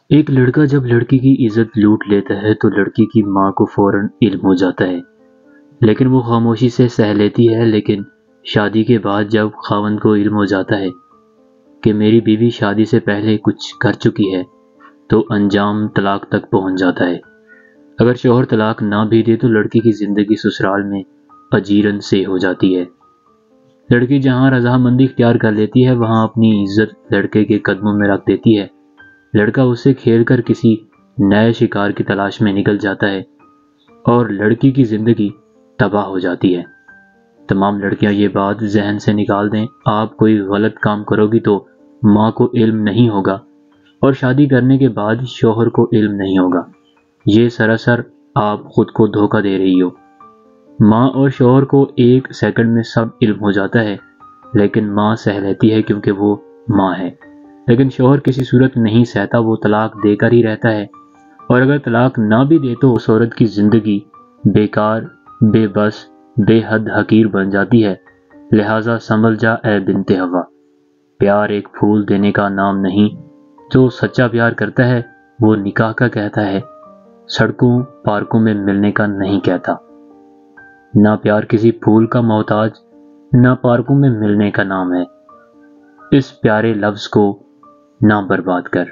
ایک لڑکا جب لڑکی کی عزت لوٹ لیتا ہے تو لڑکی کی ماں کو فوراً علم ہو جاتا ہے، لیکن وہ خاموشی سے سہ لیتی ہے۔ لیکن شادی کے بعد جب خاوند کو علم ہو جاتا ہے کہ میری بیوی شادی سے پہلے کچھ کر چکی ہے تو انجام طلاق تک پہنچ جاتا ہے۔ اگر شوہر طلاق نہ بھی دے تو لڑکی کی زندگی سسرال میں اجیرن سے ہو جاتی ہے۔ لڑکی جہاں رضامندی اختیار کر لیتی ہے وہاں اپنی عزت لڑکے کے قدموں میں رکھ دیتی ہے۔ لڑکا اس سے کھیل کر کسی نئے شکار کی تلاش میں نکل جاتا ہے اور لڑکی کی زندگی تباہ ہو جاتی ہے۔ تمام لڑکیاں یہ بات ذہن سے نکال دیں، آپ کوئی غلط کام کرو گی تو ماں کو علم نہیں ہوگا اور شادی کرنے کے بعد شوہر کو علم نہیں ہوگا۔ یہ سراسر آپ خود کو دھوکہ دے رہی ہو۔ ماں اور شوہر کو ایک سیکنڈ میں سب علم ہو جاتا ہے، لیکن ماں سہ لیتی ہے کیونکہ وہ ماں ہے، لیکن شوہر کسی صورت نہیں سہتا، وہ طلاق دے کر ہی رہتا ہے، اور اگر طلاق نہ بھی دے تو اس عورت کی زندگی بیکار، بے بس، بے حد حقیر بن جاتی ہے۔ لہٰذا سنبھل جا اے بنت حوا، پیار ایک پھول دینے کا نام نہیں، جو سچا پیار کرتا ہے وہ نکاح کا کہتا ہے، سڑکوں پارکوں میں ملنے کا نہیں کہتا۔ نہ پیار کسی پھول کا محتاج، نہ پارکوں میں ملنے کا نام ہے۔ اس پیارے لفظ کو نہ برباد کر۔